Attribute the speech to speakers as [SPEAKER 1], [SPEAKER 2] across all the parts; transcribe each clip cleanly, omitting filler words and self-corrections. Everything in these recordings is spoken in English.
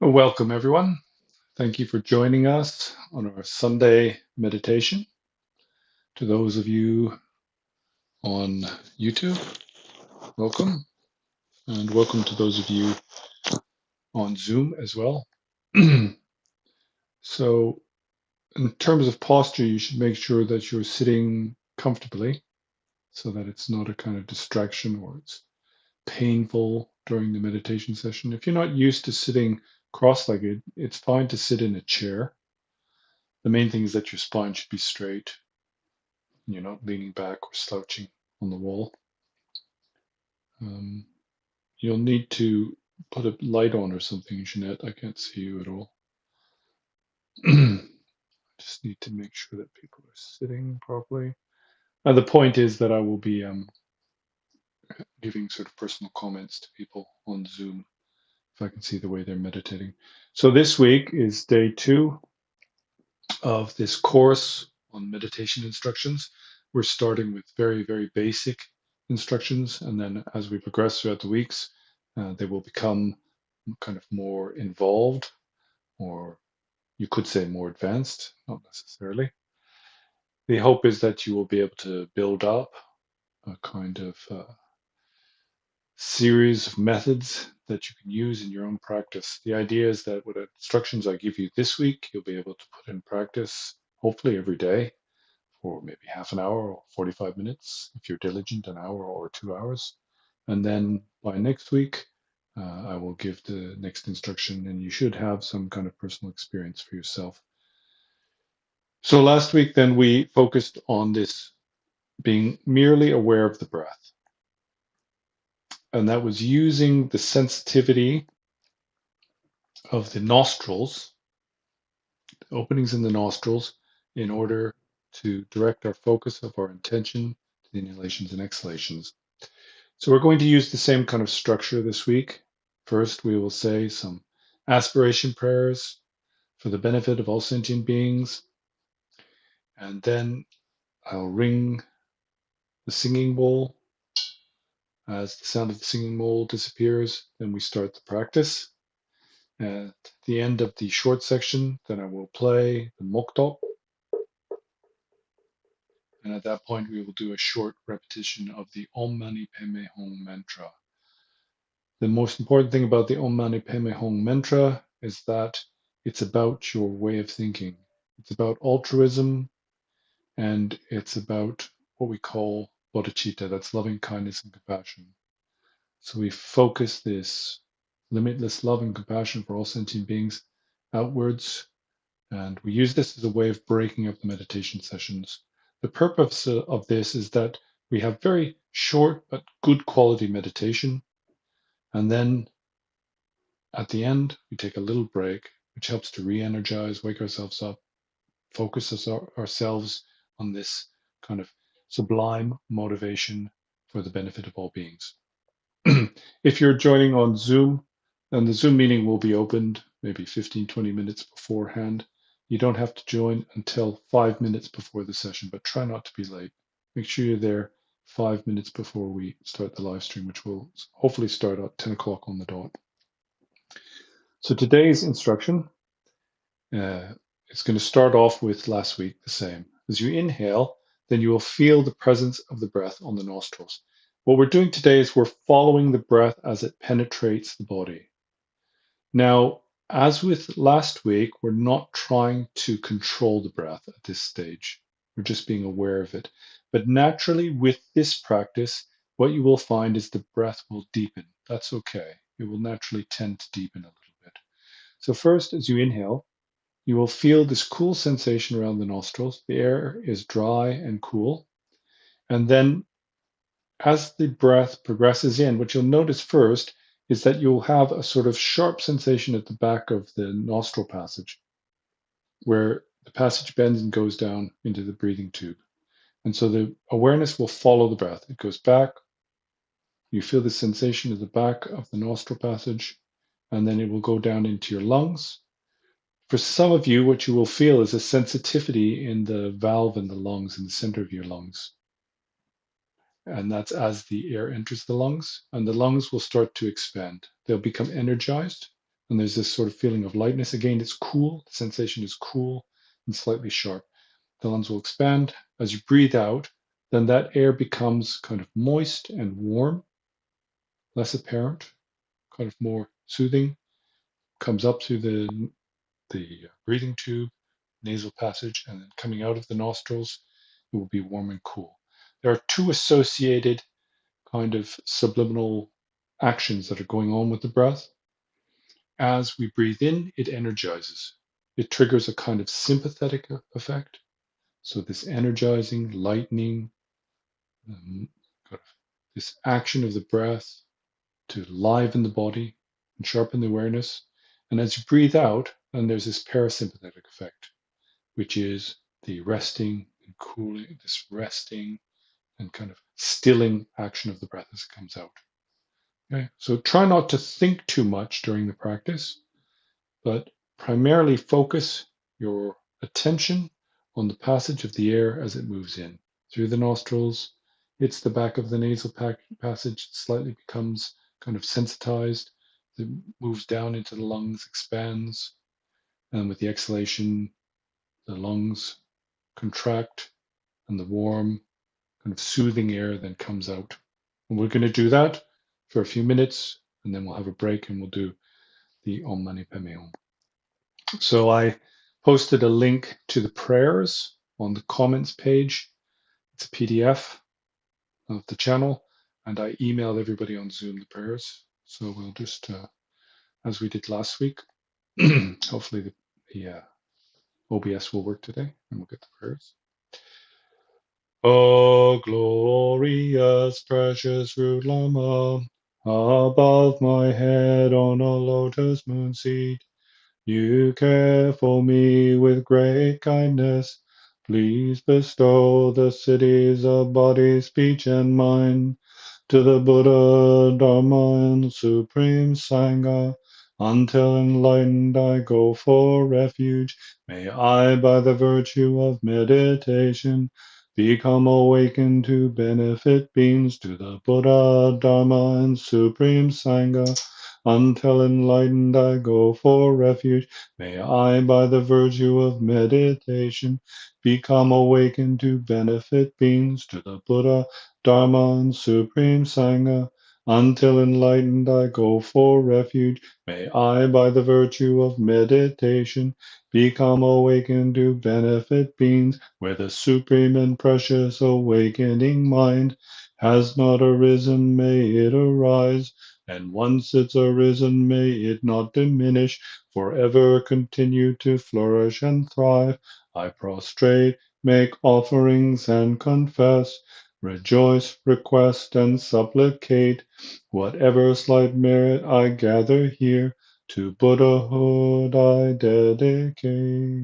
[SPEAKER 1] Welcome, everyone. Thank you for joining us on our Sunday meditation. To those of you on YouTube, welcome. And welcome to those of you on Zoom as well. So, in terms of posture, you should make sure that you're sitting comfortably so that it's not a kind of distraction or it's painful during the meditation session. If you're not used to sitting cross-legged, it's fine to sit in a chair. The main thing is that your spine should be straight. You're not leaning back or slouching on the wall. Um, you'll need to put a light on or something, Jeanette. I can't see you at all. Just need to make sure that people are sitting properly. And the point is that I will be giving sort of personal comments to people on Zoom if I can see the way they're meditating. So this week is day 2 of this course on meditation instructions. We're starting with very, very basic instructions, and then as we progress throughout the weeks, they will become kind of more involved, or you could say more advanced, not necessarily. The hope is that you will be able to build up a kind of series of methods that you can use in your own practice. The idea is that what instructions I give you this week, you'll be able to put in practice, hopefully every day, for maybe half an hour or 45 minutes, if you're diligent, an hour or 2 hours. And then by next week, I will give the next instruction, and you should have some kind of personal experience for yourself. So last week, then we focused on this being merely aware of the breath. And that was using the sensitivity of the nostrils, openings in the nostrils, in order to direct our focus of our intention to the inhalations and exhalations. So we're going to use the same kind of structure this week. First, we will say some aspiration prayers for the benefit of all sentient beings. And then I'll ring the singing bowl. As the sound of the singing bowl disappears, then we start the practice. At the end of the short section, then I will play the moktok. And at that point, we will do a short repetition of the Om Mani Padme Hum mantra. The most important thing about the Om Mani Padme Hum mantra is that it's about your way of thinking. It's about altruism, and it's about what we call bodhicitta, that's loving kindness and compassion. So we focus this limitless love and compassion for all sentient beings outwards, and we use this as a way of breaking up the meditation sessions. The purpose of this is that we have very short but good quality meditation, and then at the end, we take a little break, which helps to re-energize, wake ourselves up, focus ourselves on this kind of sublime motivation for the benefit of all beings. If you're joining on Zoom, then the Zoom meeting will be opened maybe 15, 20 minutes beforehand. You don't have to join until 5 minutes before the session, but try not to be late. Make sure you're there 5 minutes before we start the live stream, which will hopefully start at 10 o'clock on the dot. So today's instruction is going to start off with last week, the same. As you inhale, then you will feel the presence of the breath on the nostrils. What we're doing today is we're following the breath as it penetrates the body. Now, as with last week, we're not trying to control the breath at this stage. We're just being aware of it. But naturally, with this practice, what you will find is the breath will deepen. That's okay. It will naturally tend to deepen a little bit. So first, as you inhale, you will feel this cool sensation around the nostrils. The air is dry and cool. And then as the breath progresses in, what you'll notice first is that you'll have a sort of sharp sensation at the back of the nostril passage, where the passage bends and goes down into the breathing tube. And so the awareness will follow the breath. It goes back. You feel the sensation at the back of the nostril passage, and then it will go down into your lungs. For some of you, what you will feel is a sensitivity in the valve in the lungs, in the center of your lungs. And that's as the air enters the lungs, and the lungs will start to expand. They'll become energized, And there's this sort of feeling of lightness. Again, it's cool. The sensation is cool and slightly sharp. The lungs will expand. As you breathe out, then that air becomes kind of moist and warm, less apparent, kind of more soothing, comes up through the breathing tube, nasal passage, and then coming out of the nostrils, it will be warm and cool. There are two associated kind of subliminal actions that are going on with the breath. As we breathe in, it energizes. It triggers a kind of sympathetic effect. So this energizing, lightening, kind of this action of the breath to liven the body and sharpen the awareness. And as you breathe out, then there's this parasympathetic effect, which is the resting and cooling, this resting and kind of stilling action of the breath as it comes out. Okay, so try not to think too much during the practice, but primarily focus your attention on the passage of the air as it moves in through the nostrils, hits the back of the nasal passage, slightly becomes kind of sensitized, it moves down into the lungs, expands, and with the exhalation, the lungs contract and the warm, kind of soothing air then comes out. And we're going to do that for a few minutes, and then we'll have a break and we'll do the Om Mani Padme Hum. So I posted a link to the prayers on the comments page. It's a PDF of the channel, and I emailed everybody on Zoom the prayers. So we'll just, as we did last week, hopefully the OBS will work today, and we'll get the prayers. Oh, glorious, precious root Lama, above my head on a lotus moon seat, you care for me with great kindness. Please bestow the cities of body, speech, and mind to the Buddha, Dharma, and Supreme Sangha. Until enlightened I go for refuge. May I, by the virtue of meditation, become awakened to benefit beings to the Buddha, Dharma, and Supreme Sangha. Until enlightened I go for refuge. May I, by the virtue of meditation, become awakened to benefit beings to the Buddha, Dharma, and Supreme Sangha. Until enlightened I go for refuge. May I, by the virtue of meditation, become awakened to benefit beings where the supreme and precious awakening mind has not arisen, may it arise. And once it's arisen, may it not diminish, forever continue to flourish and thrive. I prostrate, make offerings and confess, rejoice, request, and supplicate, whatever slight merit I gather here, to Buddhahood I dedicate.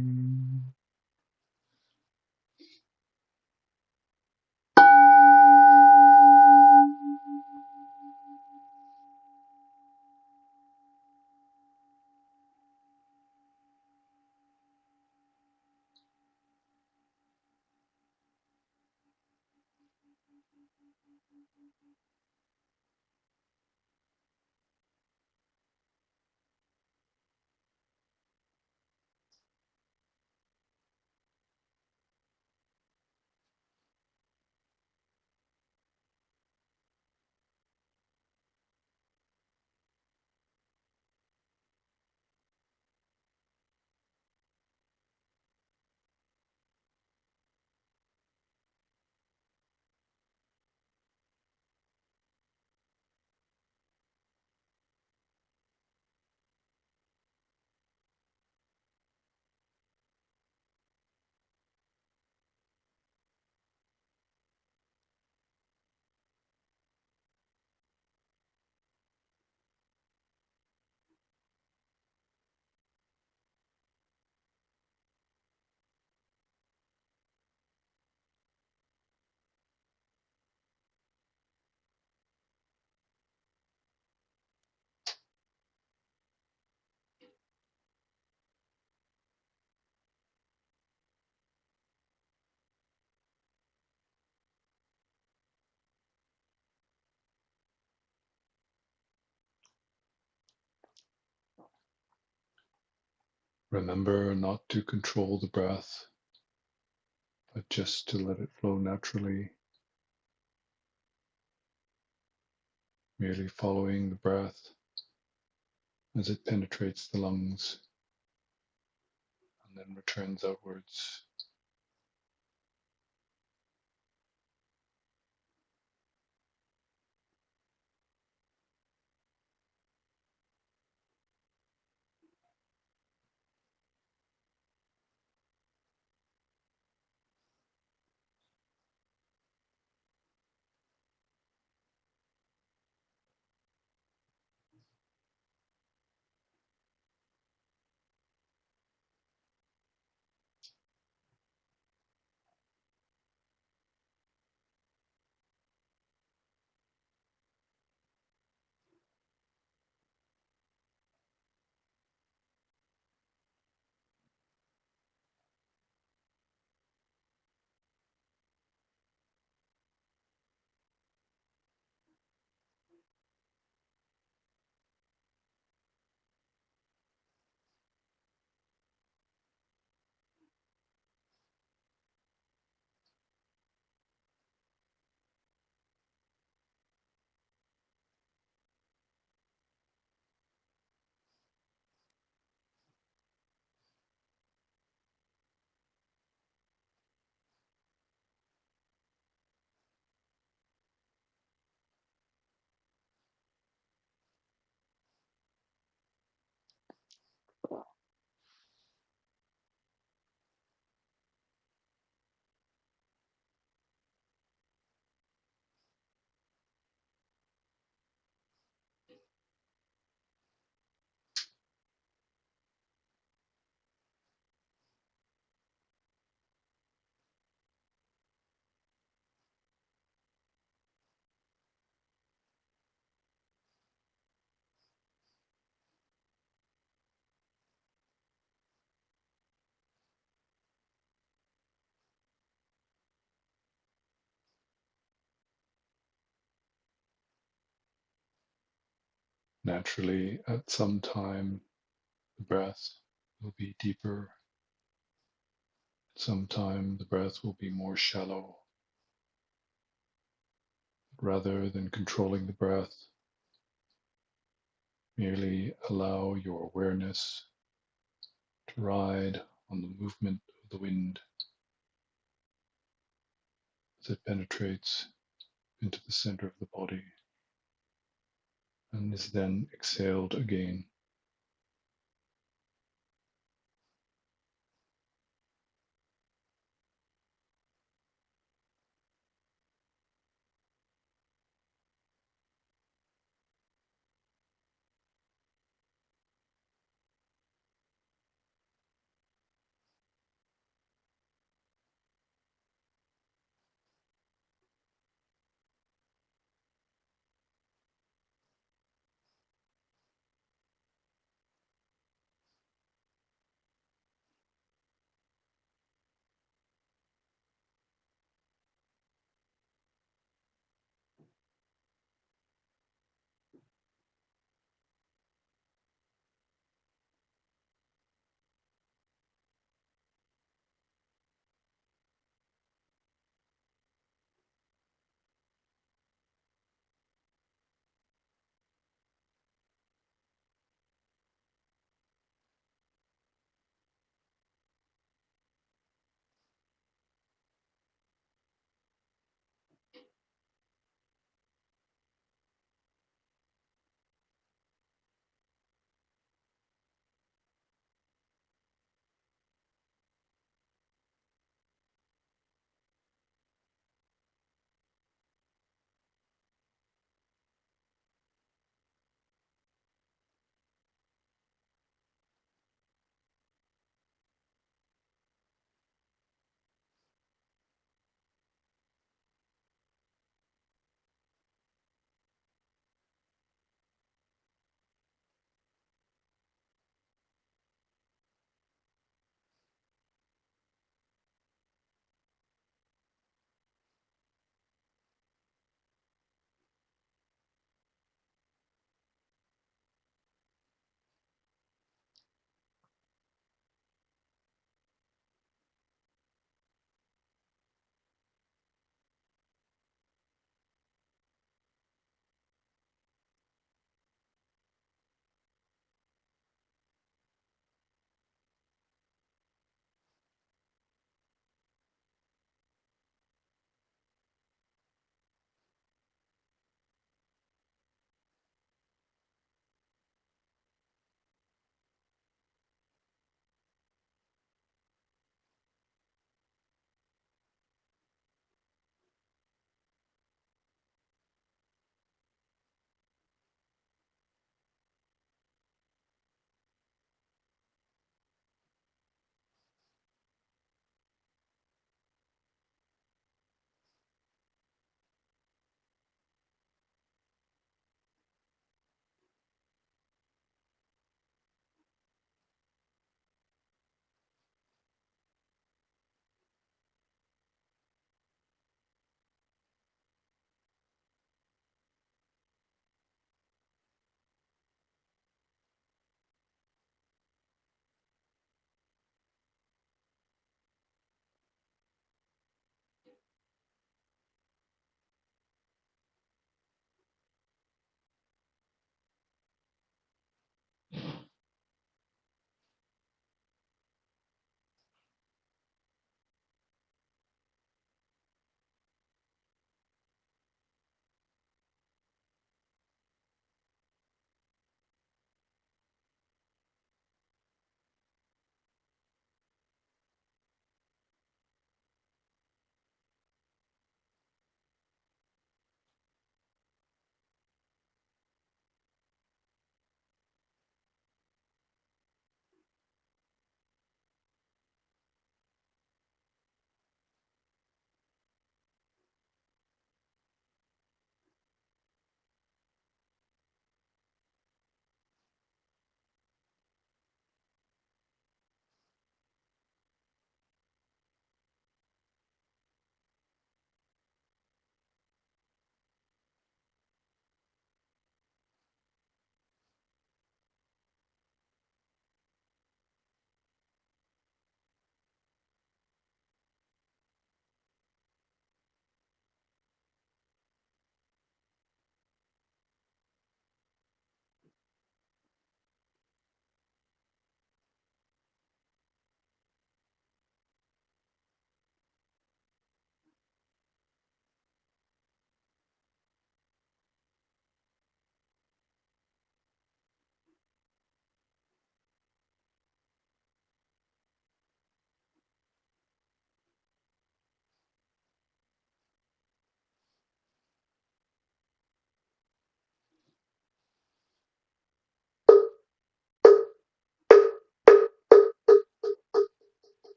[SPEAKER 1] Remember not to control the breath, but just to let it flow naturally, merely following the breath as it penetrates the lungs and then returns outwards. Naturally, at some time, the breath will be deeper. At some time, the breath will be more shallow. Rather than controlling the breath, merely allow your awareness to ride on the movement of the wind as it penetrates into the center of the body and is then exhaled again.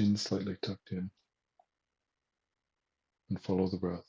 [SPEAKER 1] chin slightly tucked in, and follow the breath.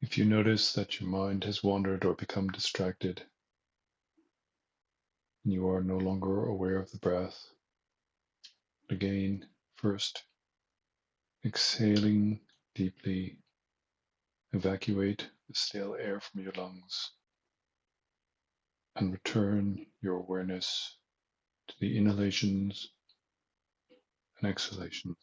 [SPEAKER 1] If you notice that your mind has wandered or become distracted, and you are no longer aware of the breath, again, first exhaling deeply, evacuate the stale air from your lungs and return your awareness to the inhalations and exhalations.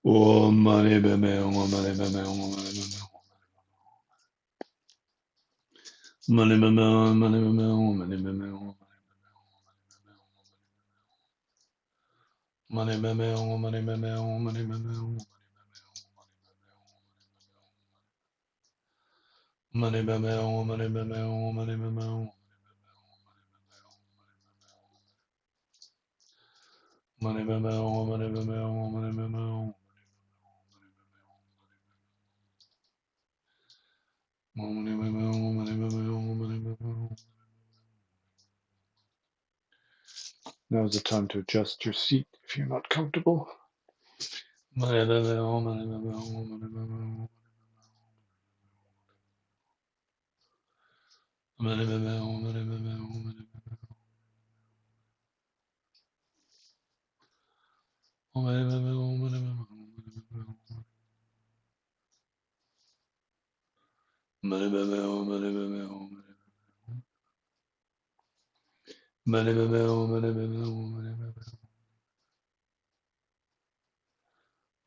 [SPEAKER 1] Om mani padme hum, Om mani padme hum, Om mani padme hum. Mani padme hum, Mani padme hum, Mani padme hum. Mani padme hum, Mani padme hum, Mani padme hum. Mani padme hum, Mani padme hum, Mani padme hum. Mani padme hum, Mani padme hum, Mani padme hum. Mani padme hum, Mani padme hum, Mani padme hum. Now is the time to adjust your seat if you're not comfortable. Mani padme hum, Mani padme hum, Mani padme hum. Mani padme hum, Mani padme hum, Mani padme hum. Mani padme hum, Mani padme hum, Mani padme hum. Mani padme hum, Mani padme hum, Mani padme hum. Mani padme hum, Mani padme hum, Mani padme hum.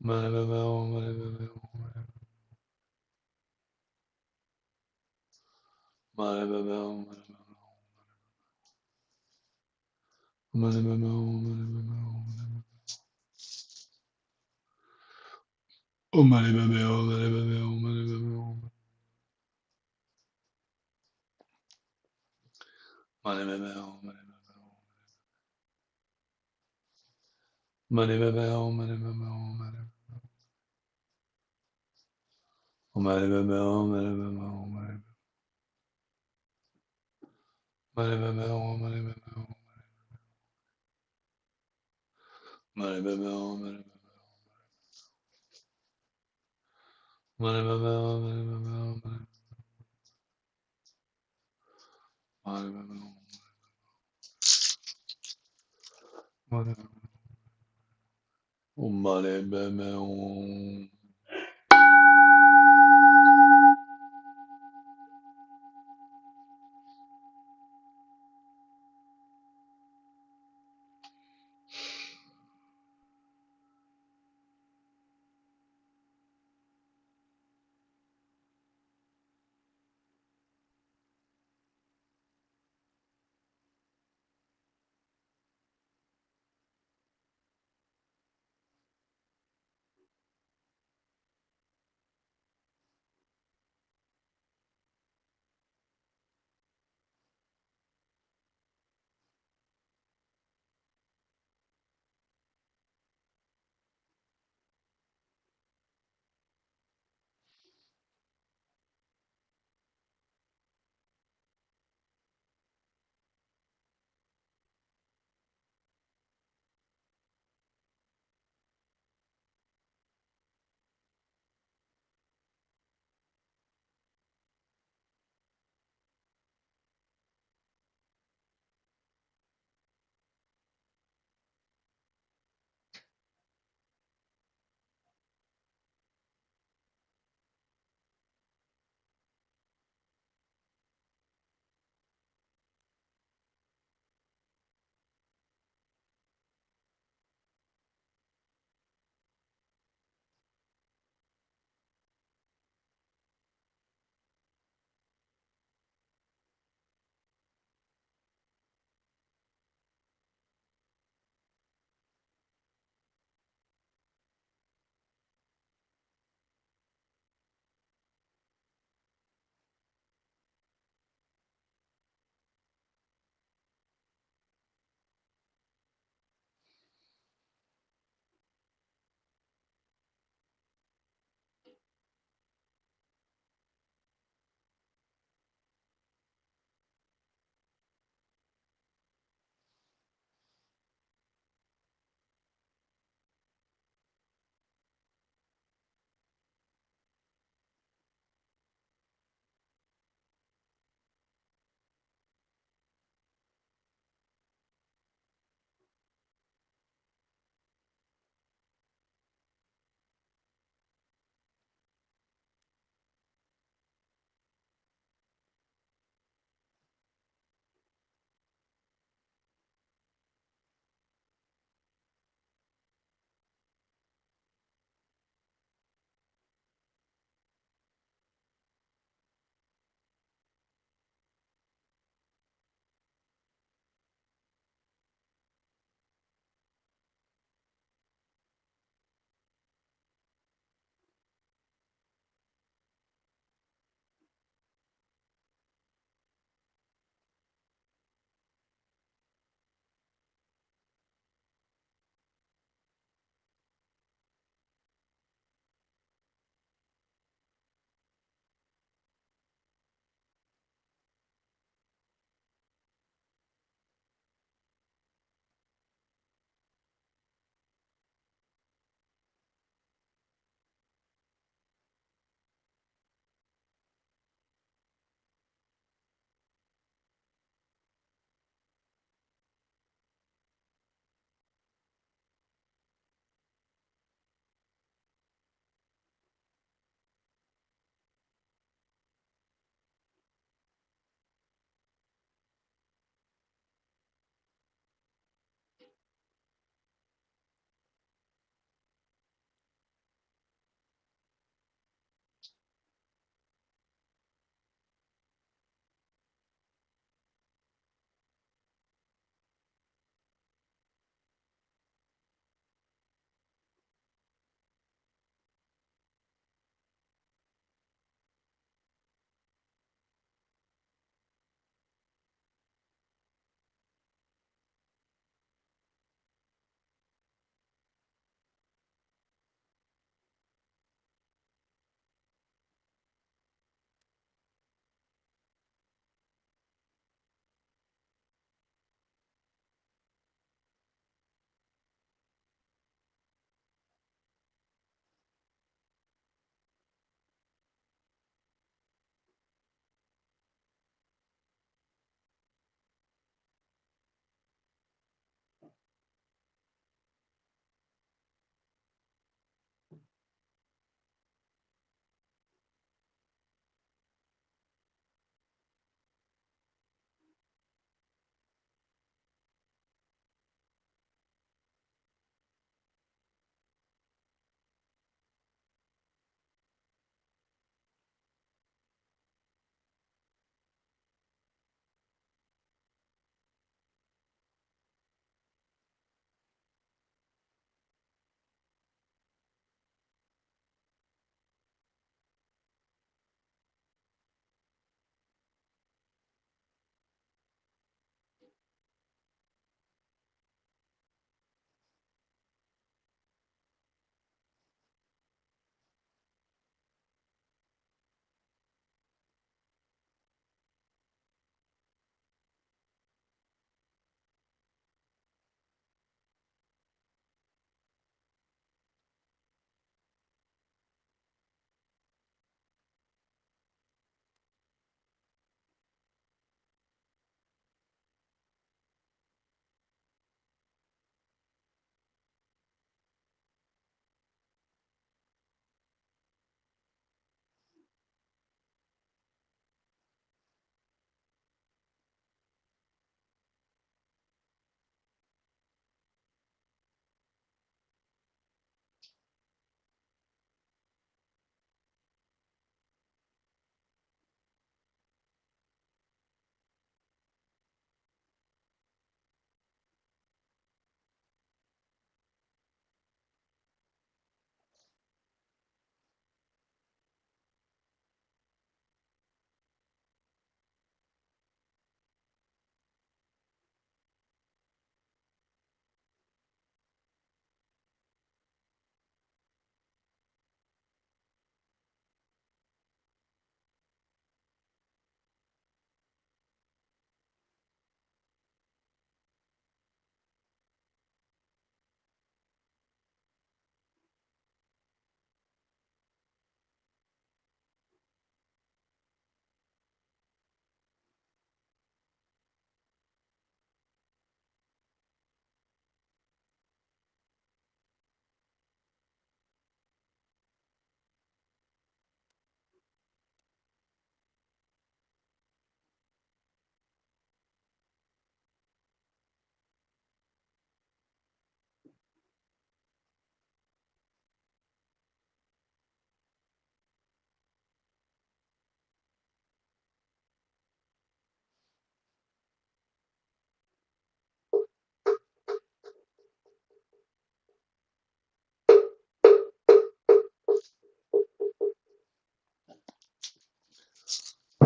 [SPEAKER 1] Mani padme hum, Mani padme hum, Mani padme hum. Mani padme hum, Mani padme hum. Mani padme hum, Mani padme hum, Mani padme hum. Oh, Mani padme hum, Mani padme hum, Mani padme hum. Mani padme hum, Mani padme hum. Mani padme hum, Mani padme hum, Mani. Mani padme hum, Mani padme hum, Mani. Mani padme hum, Mani padme hum. Mani padme hum, Mani padme hum. Mani padme hum, Mani padme hum, Mani. Mani padme hum, Mani. Mani padme hum.